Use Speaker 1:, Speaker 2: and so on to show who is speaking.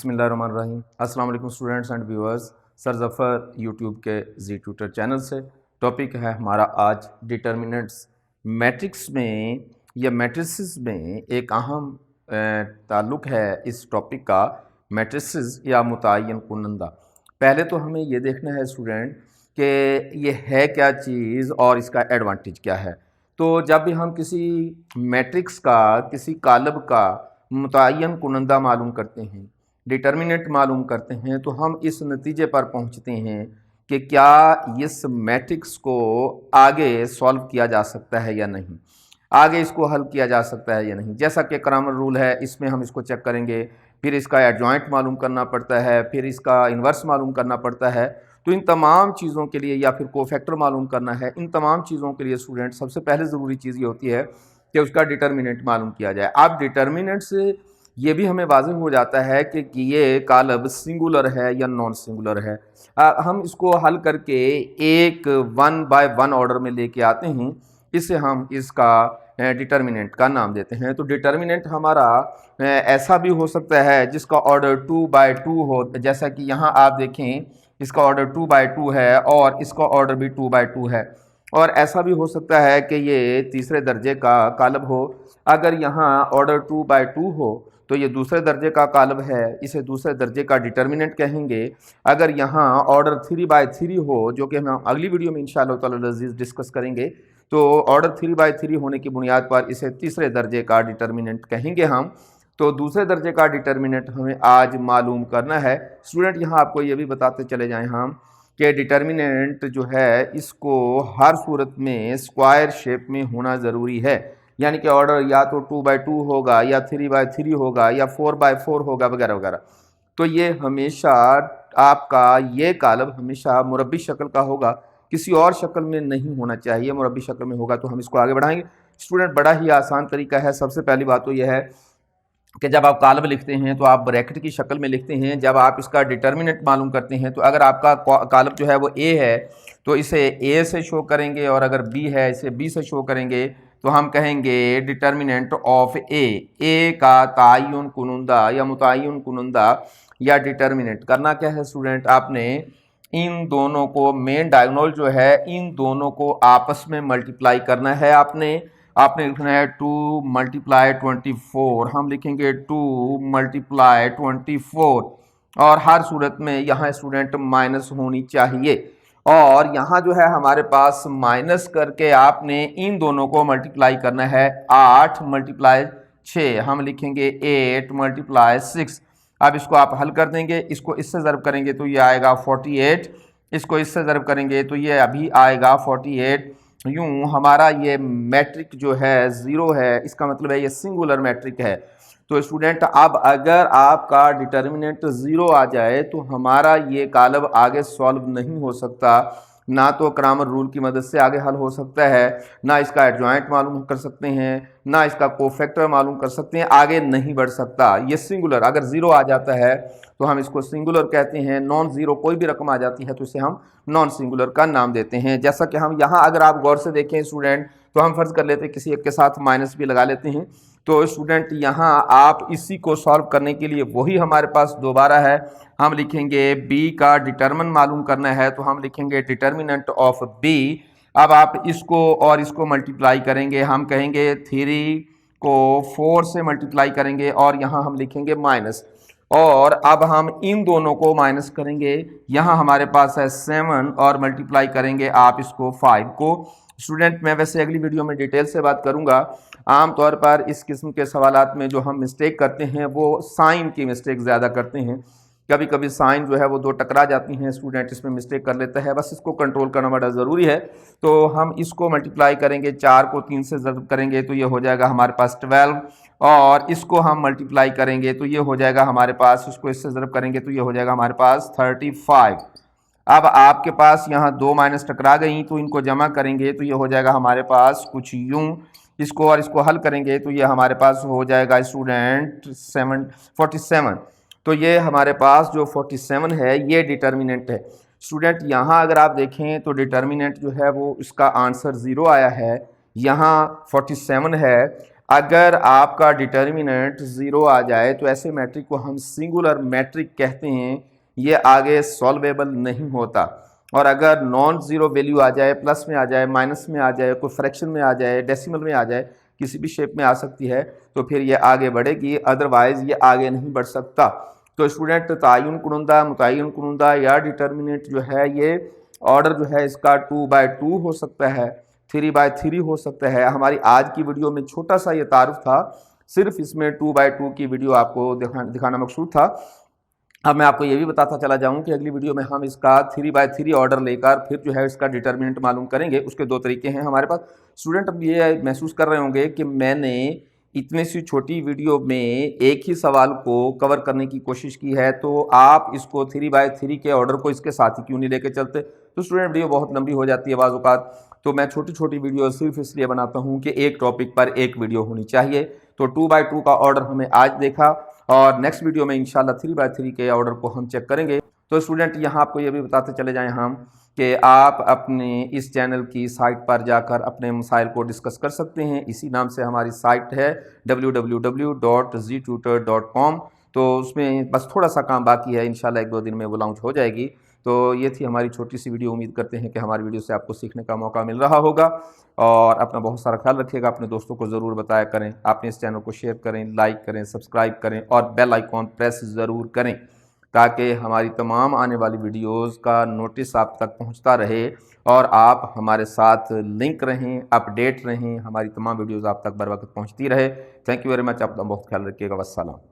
Speaker 1: बिस्मिल्लाहिर्रहमानिर्रहीम। अस्सलाम वालेकुम students and viewers. Sir Zafar YouTube के जी ट्यूटर चैनल से। टॉपिक है हमारा आज डिटर्मिनेंट्स। मैट्रिक्स में या मैट्रिसेस में एक अहम ताल्लुक़ है इस टॉपिक का, मैट्रिसेस या मुतय्यन कुनंदा। पहले तो हमें ये देखना है स्टूडेंट कि ये है क्या चीज़ और इसका एडवांटेज क्या है। तो जब भी हम किसी मैट्रिक्स का, किसी कालब का मुतय्यन कुनंदा मालूम करते हैं, डिटर्मिनेंट मालूम करते हैं, तो हम इस नतीजे पर पहुंचते हैं कि क्या इस मैट्रिक्स को आगे सॉल्व किया जा सकता है या नहीं, आगे इसको हल किया जा सकता है या नहीं। जैसा कि क्रैमर रूल है, इसमें हम इसको चेक करेंगे, फिर इसका एडजॉइंट मालूम करना पड़ता है, फिर इसका इन्वर्स मालूम करना पड़ता है। तो इन तमाम चीज़ों के लिए, या फिर कोफैक्टर मालूम करना है, इन तमाम चीज़ों के लिए स्टूडेंट सबसे पहले ज़रूरी चीज़ ये होती है कि उसका डिटर्मिनेंट मालूम किया जाए। अब डिटर्मिनेंट से ये भी हमें वाज़ेह हो जाता है कि ये कालब सिंगुलर है या नॉन सिंगुलर है। हम इसको हल करके एक 1 बाय 1 ऑर्डर में लेके आते हैं, इससे हम इसका डिटर्मिनेंट का नाम देते हैं। तो डिटर्मिनेंट हमारा ऐसा भी हो सकता है जिसका ऑर्डर 2 बाय 2 हो, जैसा कि यहाँ आप देखें इसका ऑर्डर 2 बाय 2 है और इसका ऑर्डर भी 2 बाय 2 है। और ऐसा भी हो सकता है कि ये तीसरे दर्जे का कालब हो। अगर यहाँ ऑर्डर 2 बाय 2 हो तो ये दूसरे दर्जे का कालब है, इसे दूसरे दर्जे का डिटर्मिनेंट कहेंगे। अगर यहाँ ऑर्डर 3 बाय 3 हो, जो कि हम अगली वीडियो में इंशाअल्लाह ताला अज़ीज़ डिस्कस करेंगे, तो ऑर्डर 3 बाय 3 होने की बुनियाद पर इसे तीसरे दर्जे का डिटर्मिनेंट कहेंगे हम। तो दूसरे दर्जे का डिटर्मिनेंट हमें आज मालूम करना है। स्टूडेंट यहाँ आपको ये भी बताते चले जाएं हम कि डिटर्मिनेंट जो है इसको हर सूरत में स्क्वायर शेप में होना ज़रूरी है, यानी कि ऑर्डर या तो 2 बाय 2 होगा, या 3 बाय 3 होगा, या 4 बाय 4 होगा, वगैरह वगैरह। तो ये हमेशा आपका ये कालब हमेशा मुरब्बी शक्ल का होगा, किसी और शक्ल में नहीं होना चाहिए। मुरब्बी शक्ल में होगा तो हम इसको आगे बढ़ाएंगे। स्टूडेंट बड़ा ही आसान तरीका है। सबसे पहली बात तो यह है कि जब आप कालब लिखते हैं तो आप ब्रैकेट की शक्ल में लिखते हैं। जब आप इसका डिटर्मिनेंट मालूम करते हैं तो अगर आपका कालब जो है वो ए है तो इसे ए से शो करेंगे, और अगर बी है इसे बी से शो करेंगे। तो हम कहेंगे डिटर्मिनेंट ऑफ ए का तयन कुनंदा या मुतय्यन कुनंदा या डिटर्मिनेंट करना क्या है स्टूडेंट, आपने इन दोनों को, मेन डायगोनल जो है, इन दोनों को आपस में मल्टीप्लाई करना है। आपने लिखना है 2 मल्टीप्लाई 24, हम लिखेंगे 2 मल्टीप्लाई 24, और हर सूरत में यहाँ स्टूडेंट माइनस होनी चाहिए। और यहाँ जो है हमारे पास माइनस करके आपने इन दोनों को मल्टीप्लाई करना है। 8 मल्टीप्लाई 6, हम लिखेंगे 8 मल्टीप्लाई 6। अब इसको आप हल कर देंगे, इसको इससे ज़र्ब करेंगे तो ये आएगा 48, इसको इससे ज़र्ब करेंगे तो ये अभी आएगा 48। यूं हमारा ये मैट्रिक जो है 0 है, इसका मतलब है ये सिंगुलर मैट्रिक है। तो स्टूडेंट अब अगर आपका डिटर्मिनेंट 0 आ जाए तो हमारा ये कालब आगे सॉल्व नहीं हो सकता, ना तो क्रैमर रूल की मदद से आगे हल हो सकता है, ना इसका एडजॉइंट मालूम कर सकते हैं, ना इसका कोफैक्टर मालूम कर सकते हैं, आगे नहीं बढ़ सकता। ये सिंगुलर, अगर 0 आ जाता है तो हम इसको सिंगुलर कहते हैं। नॉन ज़ीरो कोई भी रकम आ जाती है तो इसे हम नॉन सिंगुलर का नाम देते हैं। जैसा कि हम यहाँ अगर आप गौर से देखें स्टूडेंट, तो हम फर्ज कर लेते हैं किसी एक के साथ माइनस भी लगा लेते हैं। तो स्टूडेंट यहाँ आप इसी को सॉल्व करने के लिए वही हमारे पास दोबारा है, हम लिखेंगे बी का डिटर्मिन मालूम करना है तो हम लिखेंगे डिटर्मिनेंट ऑफ बी। अब आप इसको और इसको मल्टीप्लाई करेंगे, हम कहेंगे 3 को 4 से मल्टीप्लाई करेंगे और यहाँ हम लिखेंगे माइनस, और अब हम इन दोनों को माइनस करेंगे। यहाँ हमारे पास है 7 और मल्टीप्लाई करेंगे आप इसको 5 को। स्टूडेंट मैं वैसे अगली वीडियो में डिटेल से बात करूंगा। आमतौर पर इस किस्म के सवालात में जो हम मिस्टेक करते हैं वो साइन की मिस्टेक ज़्यादा करते हैं। कभी कभी साइन जो है वो दो टकरा जाती हैं, स्टूडेंट इसमें मिस्टेक कर लेता है, बस इसको कंट्रोल करना बड़ा ज़रूरी है। तो हम इसको मल्टीप्लाई करेंगे, 4 को 3 से ज़र्ब करेंगे तो ये हो जाएगा हमारे पास 12, और इसको हम मल्टीप्लाई करेंगे तो ये हो जाएगा हमारे पास, इसको इससे ज़र्ब करेंगे तो ये हो जाएगा हमारे पास 35। अब आपके पास यहाँ 2 माइनस टकरा गई तो इनको जमा करेंगे तो ये हो जाएगा हमारे पास कुछ यूं, इसको और इसको हल करेंगे तो ये हमारे पास हो जाएगा स्टूडेंट 47। तो ये हमारे पास जो 47 है ये डिटर्मिनेंट है। स्टूडेंट यहाँ अगर आप देखें तो डिटर्मिनेंट जो है वो इसका आंसर 0 आया है, यहाँ 47 है। अगर आपका डिटर्मिनेंट 0 आ जाए तो ऐसे मैट्रिक को हम सिंगुलर मैट्रिक कहते हैं, ये आगे सॉल्वेबल नहीं होता। और अगर नॉन ज़ीरो वैल्यू आ जाए, प्लस में आ जाए, माइनस में आ जाए, कोई फ्रैक्शन में आ जाए, डेसिमल में आ जाए, किसी भी शेप में आ सकती है, तो फिर ये आगे बढ़ेगी, अदरवाइज ये आगे नहीं बढ़ सकता। तो स्टूडेंट तायुन कुनुंदा, मुतय्यन कुनुंदा या डिटर्मिनेंट जो है ये ऑर्डर जो है इसका 2/2 हो सकता है, 3/3 हो सकता है। हमारी आज की वीडियो में छोटा सा ये तारुफ था, सिर्फ इसमें 2/2 की वीडियो आपको दिखाना मकसूद था। अब मैं आपको ये भी बताता चला जाऊं कि अगली वीडियो में हम इसका 3/3 ऑर्डर लेकर फिर जो है इसका डिटर्मिनेंट मालूम करेंगे। उसके दो तरीके हैं हमारे पास। स्टूडेंट अब ये महसूस कर रहे होंगे कि मैंने इतनी सी छोटी वीडियो में एक ही सवाल को कवर करने की कोशिश की है, तो आप इसको 3/3 के ऑर्डर को इसके साथ ही क्यों नहीं लेके चलते। तो स्टूडेंट वीडियो बहुत लंबी हो जाती है बाज़ औक़ात, तो मैं छोटी छोटी वीडियो सिर्फ इसलिए बनाता हूँ कि एक टॉपिक पर एक वीडियो होनी चाहिए। तो 2/2 का ऑर्डर हमें आज देखा और नेक्स्ट वीडियो में इंशाल्लाह 3/3 के ऑर्डर को हम चेक करेंगे। तो स्टूडेंट यहाँ आपको ये भी बताते चले जाएं हम कि आप अपने इस चैनल की साइट पर जाकर अपने मसाइल को डिस्कस कर सकते हैं। इसी नाम से हमारी साइट है www.ztutor.com। तो उसमें बस थोड़ा सा काम बाकी है, इंशाल्लाह 1-2 दिन में वो लॉन्च हो जाएगी। तो ये थी हमारी छोटी सी वीडियो। उम्मीद करते हैं कि हमारी वीडियो से आपको सीखने का मौका मिल रहा होगा और अपना बहुत सारा ख्याल रखिएगा। अपने दोस्तों को ज़रूर बताया करें, आपने इस चैनल को शेयर करें, लाइक करें, सब्सक्राइब करें और बेल आइकॉन प्रेस ज़रूर करें ताकि हमारी तमाम आने वाली वीडियोज़ का नोटिस आप तक पहुँचता रहे और आप हमारे साथ लिंक रहें, अपडेट रहें, हमारी तमाम वीडियोज़ आप तक बर वक्त पहुँचती रहे। Thank you very much. अपना बहुत ख्याल रखिएगा। वस्सलाम।